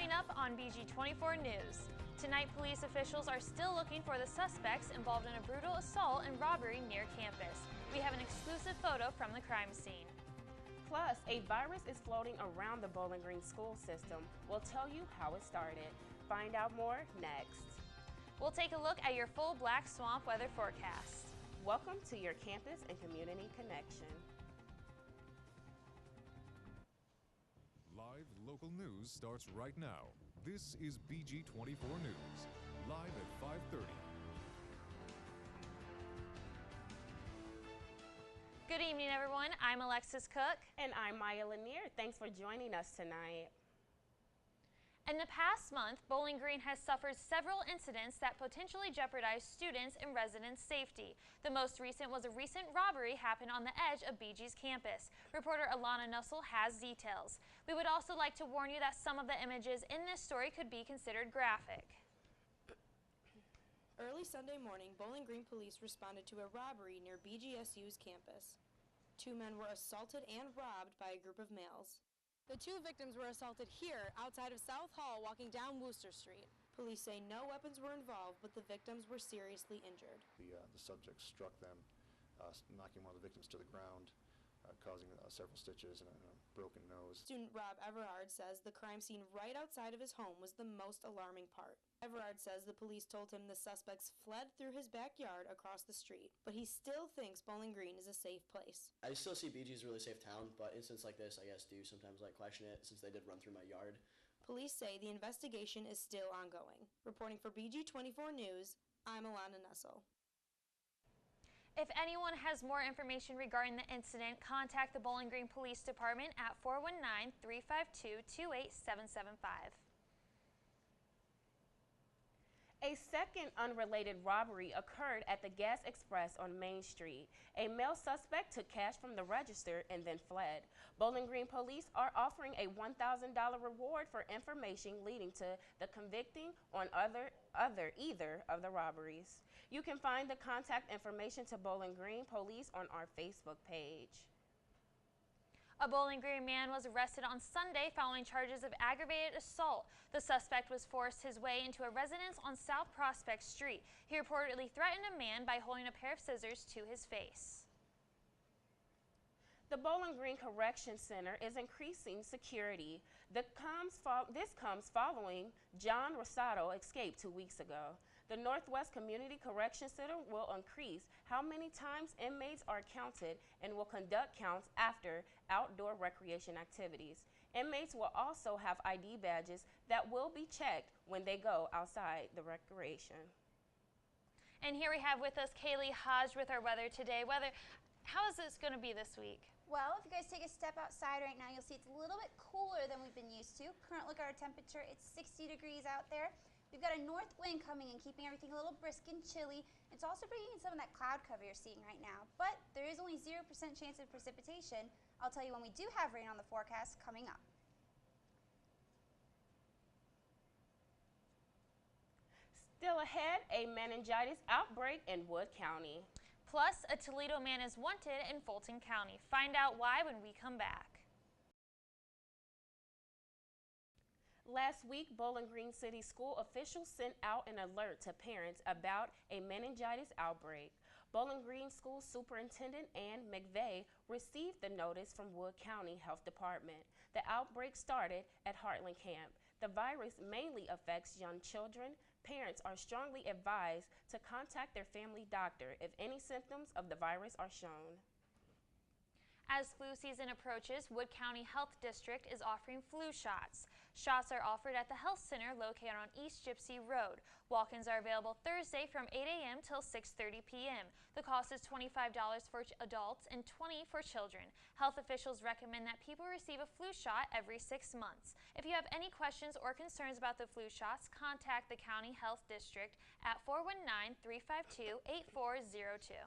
Coming up on BG24 News. Tonight, police officials are still looking for the suspects involved in a brutal assault and robbery near campus. We have an exclusive photo from the crime scene. Plus, a virus is floating around the Bowling Green school system. We'll tell you how it started. Find out more next. We'll take a look at your full Black Swamp weather forecast. Welcome to your Campus and Community Connection. Live local news starts right now. This is BG24 News, live at 5:30. Good evening, everyone. I'm Alexis Cook. And I'm Maya Lanier. Thanks for joining us tonight. In the past month, Bowling Green has suffered several incidents that potentially jeopardize students and residents' safety. The most recent was a recent robbery happened on the edge of BG's campus. Reporter Alana Nussel has details. We would also like to warn you that some of the images in this story could be considered graphic. Early Sunday morning, Bowling Green police responded to a robbery near BGSU's campus. 2 men were assaulted and robbed by a group of males. The 2 victims were assaulted here, outside of South Hall, walking down Wooster Street. Police say no weapons were involved, but the victims were seriously injured. The subject struck them, knocking one of the victims to the ground, causing several stitches and a broken nose. Student Rob Everard says the crime scene right outside of his home was the most alarming part. Everard says the police told him the suspects fled through his backyard across the street, but he still thinks Bowling Green is a safe place. I still see BG as a really safe town, but incidents like this, I guess, do sometimes question it since they did run through my yard. Police say the investigation is still ongoing. Reporting for BG24 News, I'm Alana Nussel. If anyone has more information regarding the incident, contact the Bowling Green Police Department at 419-352-28775. A second unrelated robbery occurred at the Gas Express on Main Street. A male suspect took cash from the register and then fled. Bowling Green police are offering a $1,000 reward for information leading to the convicting on either of the robberies. You can find the contact information to Bowling Green Police on our Facebook page. A Bowling Green man was arrested on Sunday following charges of aggravated assault. The suspect was forced his way into a residence on South Prospect Street. He reportedly threatened a man by holding a pair of scissors to his face. The Bowling Green Correction Center is increasing security. This comes following John Rosado escaped 2 weeks ago. The Northwest Community Correction Center will increase how many times inmates are counted and will conduct counts after outdoor recreation activities. Inmates will also have ID badges that will be checked when they go outside the recreation. And here we have with us Kaylee Hodge with our weather today. How is this going to be this week? Well, if you guys take a step outside right now, you'll see it's a little bit cooler than we've been used to. Current look at our temperature, it's 60 degrees out there. We've got a north wind coming and keeping everything a little brisk and chilly. It's also bringing in some of that cloud cover you're seeing right now, but there is only 0% chance of precipitation. I'll tell you when we do have rain on the forecast coming up. Still ahead, a meningitis outbreak in Wood County. Plus, a Toledo man is wanted in Fulton County. Find out why when we come back. Last week, Bowling Green City School officials sent out an alert to parents about a meningitis outbreak. Bowling Green School Superintendent Ann McVeigh received the notice from Wood County Health Department. The outbreak started at Heartland Camp. The virus mainly affects young children. Parents are strongly advised to contact their family doctor if any symptoms of the virus are shown. As flu season approaches, Wood County Health District is offering flu shots. Shots are offered at the health center located on East Gypsy Road. Walk-ins are available Thursday from 8 a.m. till 6:30 p.m. The cost is $25 for adults and $20 for children. Health officials recommend that people receive a flu shot every 6 months. If you have any questions or concerns about the flu shots, contact the County Health District at 419-352-8402.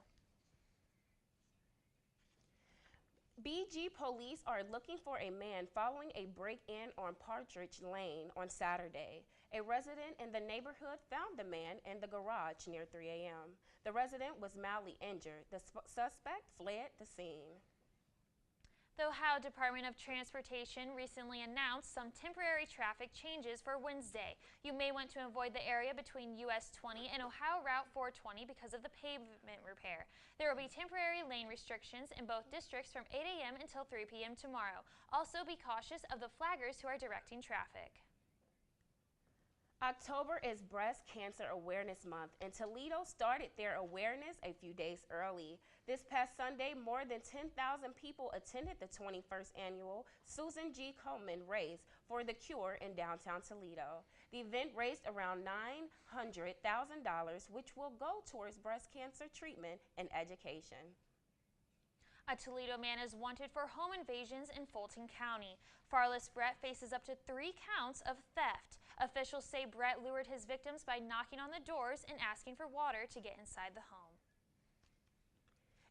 BG police are looking for a man following a break-in on Partridge Lane on Saturday. A resident in the neighborhood found the man in the garage near 3 a.m. The resident was mildly injured. The suspect fled the scene. The Ohio Department of Transportation recently announced some temporary traffic changes for Wednesday. You may want to avoid the area between US 20 and Ohio Route 420 because of the pavement repair. There will be temporary lane restrictions in both districts from 8 a.m. until 3 p.m. tomorrow. Also be cautious of the flaggers who are directing traffic. October is Breast Cancer Awareness Month, and Toledo started their awareness a few days early. This past Sunday, more than 10,000 people attended the 21st annual Susan G. Komen Race for the Cure in downtown Toledo. The event raised around $900,000, which will go towards breast cancer treatment and education. A Toledo man is wanted for home invasions in Fulton County. Farless Brett faces up to 3 counts of theft. Officials say Brett lured his victims by knocking on the doors and asking for water to get inside the home.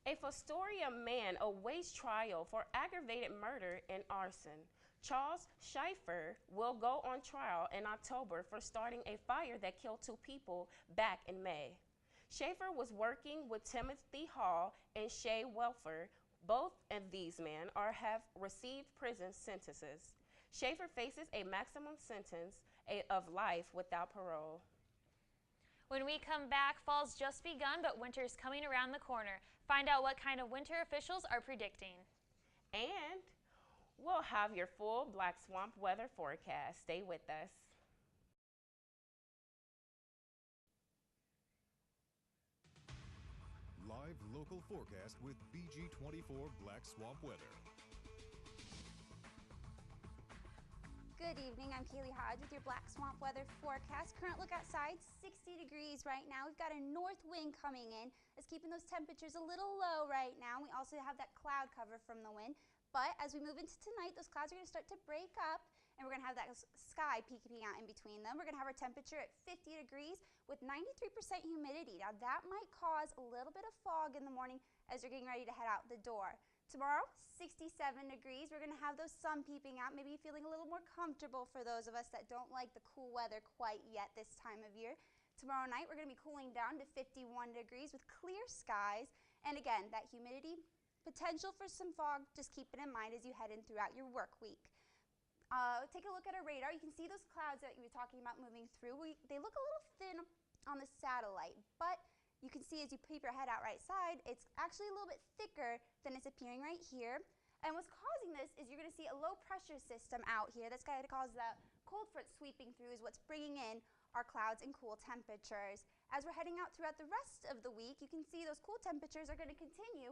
A Fostoria man awaits trial for aggravated murder and arson. Charles Schaefer will go on trial in October for starting a fire that killed 2 people back in May. Schaefer was working with Timothy Hall and Shay Welfer. Both of these men have received prison sentences. Schaefer faces a maximum sentence of life without parole. When we come back, fall's just begun, but winter's coming around the corner. Find out what kind of winter officials are predicting. And we'll have your full Black Swamp weather forecast. Stay with us. Live local forecast with BG24 Black Swamp Weather. Good evening, I'm Kaylee Hodge with your Black Swamp weather forecast. Current look outside, 60 degrees right now. We've got a north wind coming in. It's keeping those temperatures a little low right now. We also have that cloud cover from the wind. But as we move into tonight, those clouds are going to start to break up, and we're going to have that sky peeking out in between them. We're going to have our temperature at 50 degrees with 93% humidity. Now that might cause a little bit of fog in the morning as you're getting ready to head out the door. Tomorrow, 67 degrees. We're going to have those sun peeping out, maybe feeling a little more comfortable for those of us that don't like the cool weather quite yet this time of year. Tomorrow night, we're going to be cooling down to 51 degrees with clear skies. And again, that humidity, potential for some fog, just keep it in mind as you head in throughout your work week. Take a look at our radar. You can see those clouds that you were talking about moving through. They look a little thin on the satellite, but you can see as you peep your head out right side, it's actually a little bit thicker than it's appearing right here. And what's causing this is you're going to see a low pressure system out here that's going to cause that cold front sweeping through is what's bringing in our clouds and cool temperatures. As we're heading out throughout the rest of the week, you can see those cool temperatures are going to continue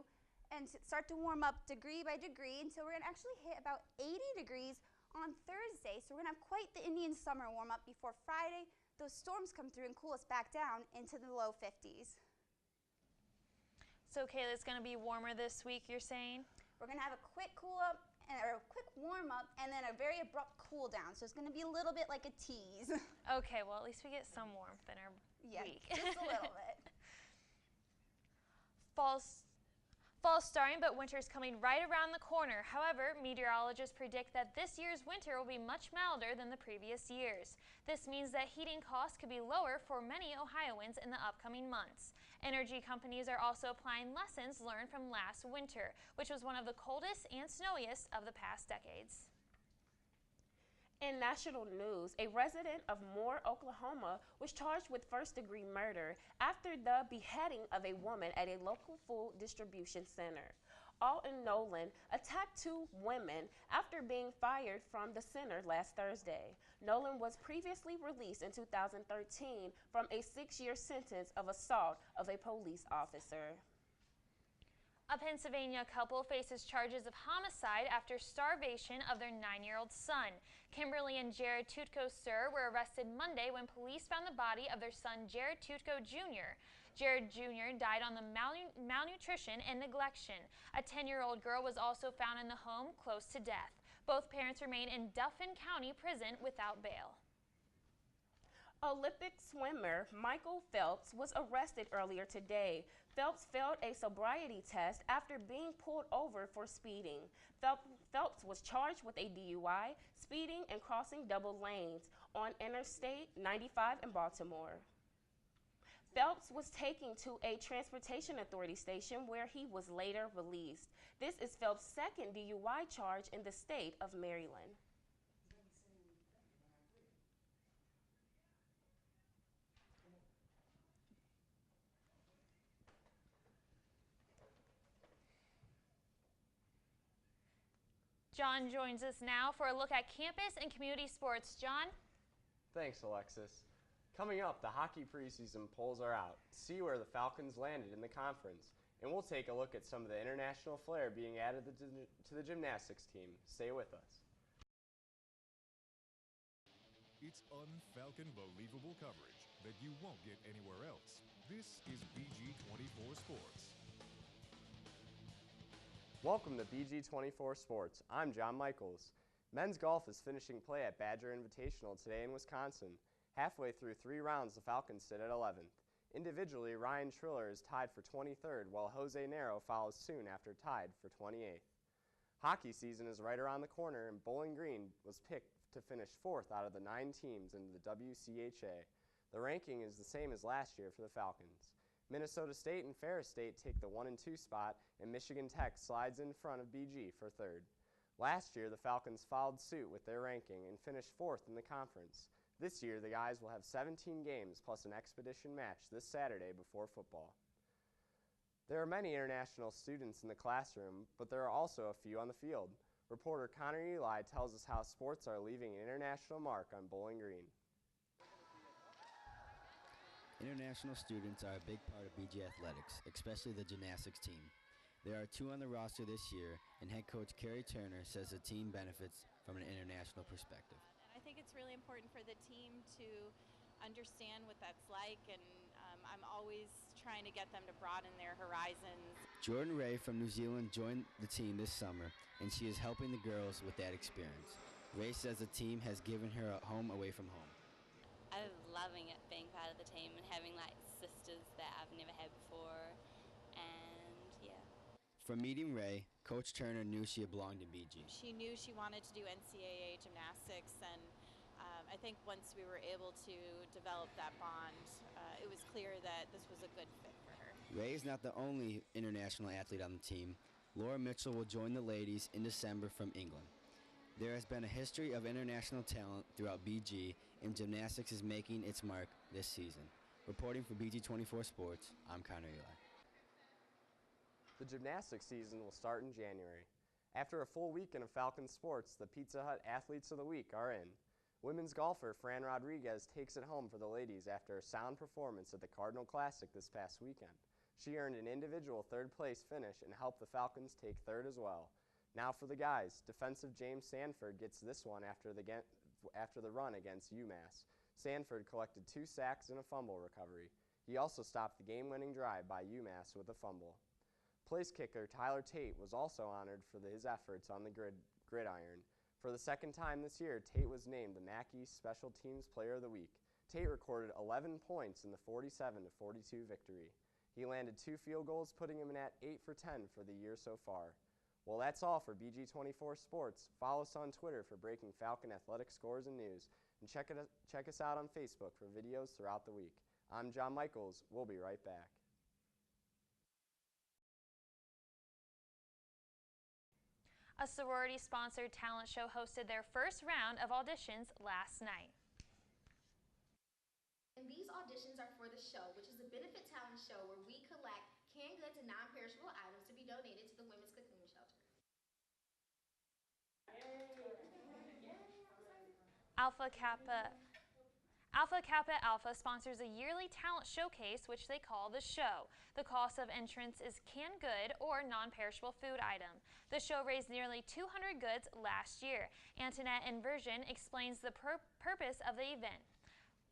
and start to warm up degree by degree until we're going to actually hit about 80 degrees on Thursday. So we're going to have quite the Indian summer warm up before Friday. Those storms come through and cool us back down into the low 50s. So Kayla, it's going to be warmer this week, you're saying? We're going to have a quick cool up or a quick warm up and then a very abrupt cool down. So it's going to be a little bit like a tease. Okay, well at least we get some warmth in our week. Just a little bit. Fall's starting, but winter's coming right around the corner. However, meteorologists predict that this year's winter will be much milder than the previous years. This means that heating costs could be lower for many Ohioans in the upcoming months. Energy companies are also applying lessons learned from last winter, which was one of the coldest and snowiest of the past decades. In national news, a resident of Moore, Oklahoma, was charged with first-degree murder after the beheading of a woman at a local food distribution center. Alton Nolan attacked 2 women after being fired from the center last Thursday. Nolan was previously released in 2013 from a 6-year sentence of assault of a police officer. A Pennsylvania couple faces charges of homicide after starvation of their 9-year-old son. Kimberly and Jared Tutko-Sir were arrested Monday when police found the body of their son Jared Tutko Jr. Jared Jr. died on the malnutrition and neglection. A 10-year-old girl was also found in the home close to death. Both parents remain in Dauphin County Prison without bail. Olympic swimmer Michael Phelps was arrested earlier today. Phelps failed a sobriety test after being pulled over for speeding. Phelps was charged with a DUI, speeding, and crossing double lanes on Interstate 95 in Baltimore. Phelps was taken to a Transportation Authority station where he was later released. This is Phelps' second DUI charge in the state of Maryland. John joins us now for a look at campus and community sports. John? Thanks, Alexis. Coming up, the hockey preseason polls are out. See where the Falcons landed in the conference. And we'll take a look at some of the international flair being added to the gymnastics team. Stay with us. It's un-Falcon believable coverage that you won't get anywhere else. This is BG24 Sports. Welcome to BG24 Sports. I'm John Michaels. Men's golf is finishing play at Badger Invitational today in Wisconsin. Halfway through 3 rounds, the Falcons sit at 11th. Individually, Ryan Triller is tied for 23rd, while Jose Nero follows soon after tied for 28th. Hockey season is right around the corner, and Bowling Green was picked to finish 4th out of the 9 teams in the WCHA. The ranking is the same as last year for the Falcons. Minnesota State and Ferris State take the 1 and 2 spot, and Michigan Tech slides in front of BG for 3rd. Last year, the Falcons followed suit with their ranking and finished 4th in the conference. This year, the guys will have 17 games plus an expedition match this Saturday before football. There are many international students in the classroom, but there are also a few on the field. Reporter Connor Eli tells us how sports are leaving an international mark on Bowling Green. International students are a big part of BG Athletics, especially the gymnastics team. There are 2 on the roster this year, and head coach Carrie Turner says the team benefits from an international perspective. I think it's really important for the team to understand what that's like, and I'm always trying to get them to broaden their horizons. Jordan Ray from New Zealand joined the team this summer, and she is helping the girls with that experience. Ray says the team has given her a home away from home. I'm loving it being part of the team and having like sisters that I've never had before, and yeah. From meeting Ray, Coach Turner knew she belonged in BG. She knew she wanted to do NCAA gymnastics, and I think once we were able to develop that bond, it was clear that this was a good fit for her. Ray is not the only international athlete on the team. Laura Mitchell will join the ladies in December from England. There has been a history of international talent throughout BG, and gymnastics is making its mark this season. Reporting for BG24 Sports, I'm Connor Eli. The gymnastics season will start in January. After a full weekend of Falcon sports, the Pizza Hut Athletes of the Week are in. Women's golfer Fran Rodriguez takes it home for the ladies after a sound performance at the Cardinal Classic this past weekend. She earned an individual 3rd place finish and helped the Falcons take 3rd as well. Now for the guys, defensive James Sanford gets this one after the run against UMass. Sanford collected 2 sacks and a fumble recovery. He also stopped the game-winning drive by UMass with a fumble. Place kicker Tyler Tate was also honored for his efforts on the gridiron. For the 2nd time this year, Tate was named the MAC East Special Teams Player of the Week. Tate recorded 11 points in the 47-42 victory. He landed 2 field goals, putting him at 8 for 10 for the year so far. Well, that's all for BG24 Sports. Follow us on Twitter for breaking Falcon athletic scores and news. And check us out on Facebook for videos throughout the week. I'm John Michaels. We'll be right back. A sorority-sponsored talent show hosted their first round of auditions last night. And these auditions are for the show, which is a benefit talent show where we collect canned goods and non-perishable items to be donated to the Women's Cocoon Shelter. Alpha Kappa Alpha sponsors a yearly talent showcase, which they call the show. The cost of entrance is canned good or non-perishable food item. The show raised nearly 200 goods last year. Antoinette Inversion explains the purpose of the event.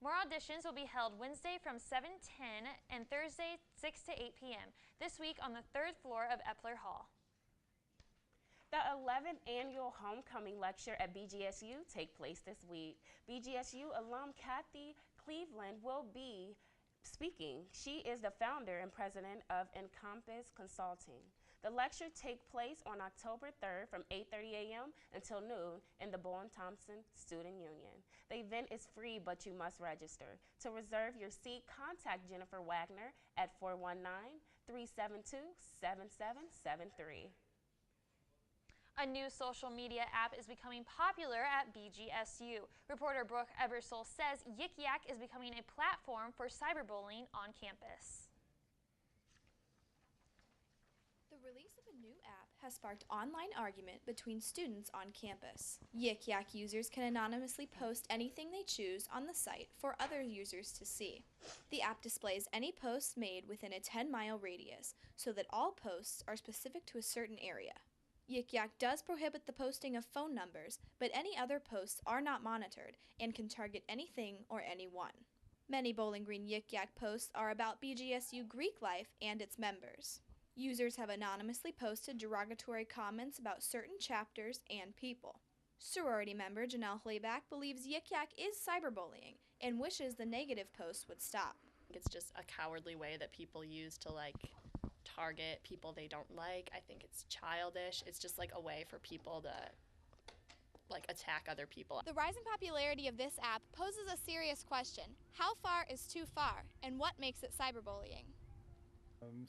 More auditions will be held Wednesday from 7:10 and Thursday 6 to 8 p.m. this week on the 3rd floor of Epler Hall. The 11th annual homecoming lecture at BGSU take place this week. BGSU alum Kathy Cleveland will be speaking. She is the founder and president of Encompass Consulting. The lecture takes place on October 3rd from 8:30 a.m. until noon in the Bowen-Thompson Student Union. The event is free, but you must register. To reserve your seat, contact Jennifer Wagner at 419-372-7773. A new social media app is becoming popular at BGSU. Reporter Brooke Ebersole says Yik Yak is becoming a platform for cyberbullying on campus. The release of a new app has sparked online argument between students on campus. Yik Yak users can anonymously post anything they choose on the site for other users to see. The app displays any posts made within a 10-mile radius so that all posts are specific to a certain area. Yik Yak does prohibit the posting of phone numbers, but any other posts are not monitored and can target anything or anyone. Many Bowling Green Yik Yak posts are about BGSU Greek life and its members. Users have anonymously posted derogatory comments about certain chapters and people. Sorority member Janelle Hlayback believes Yik Yak is cyberbullying and wishes the negative posts would stop. It's just a cowardly way that people use to target people they don't like. I think it's childish. It's just a way for people to attack other people. The rising popularity of this app poses a serious question. How far is too far, and what makes it cyberbullying?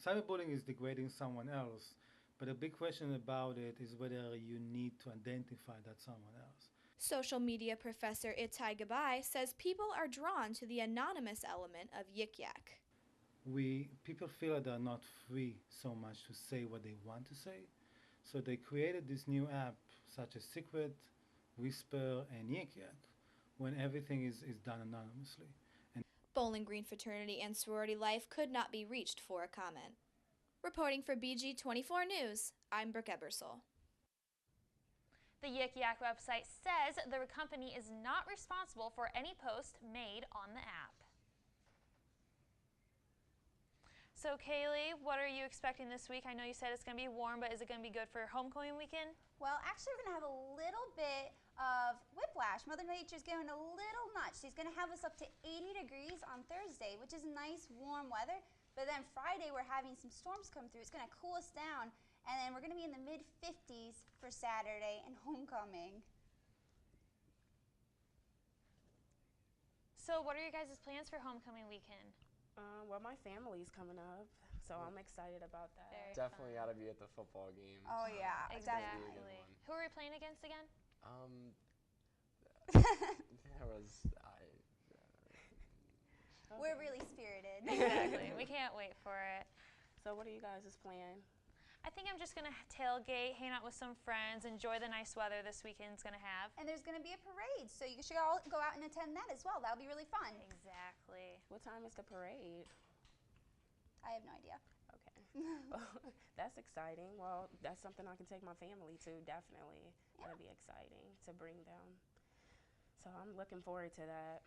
Cyberbullying is degrading someone else, but a big question about it is whether you need to identify that someone else. Social media professor Itai Gabai says people are drawn to the anonymous element of Yik Yak. People feel that they're not free so much to say what they want to say, so they created this new app such as Secret, Whisper, and Yik Yak, when everything is done anonymously. Bowling Green fraternity and sorority life could not be reached for a comment. Reporting for BG24 News, I'm Brooke Ebersole. The Yik Yak website says the company is not responsible for any post made on the app. So Kaylee, what are you expecting this week? I know you said it's going to be warm, but is it going to be good for homecoming weekend? Well, actually, we're going to have a little bit of whiplash. Mother Nature's going a little nuts. She's going to have us up to 80 degrees on Thursday, which is nice, warm weather. But then Friday, we're having some storms come through. It's going to cool us down. And then we're going to be in the mid-50s for Saturday and homecoming. So what are your guys' plans for homecoming weekend? Well, my family's coming up, so I'm excited about that. Definitely got to be at the football game. Oh, yeah. Exactly. Who are we playing against again? There was... We're really spirited. Exactly. We can't wait for it. So what are you guys' plan? I think I'm just going to tailgate, hang out with some friends, enjoy the nice weather this weekend's going to have. And there's going to be a parade, so you should all go out and attend that as well. That'll be really fun. Exactly. What time is the parade? I have no idea. Okay. That's exciting. Well, that's something I can take my family to, definitely. Yeah. That'll be exciting to bring them. So I'm looking forward to that.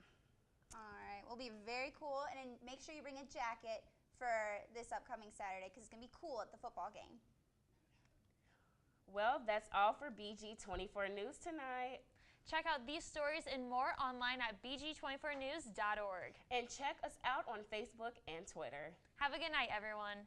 All right. Will be very cool. And then make sure you bring a jacket for this upcoming Saturday because it's going to be cool at the football game. Well, that's all for BG24 News tonight. Check out these stories and more online at bg24news.org. And check us out on Facebook and Twitter. Have a good night, everyone.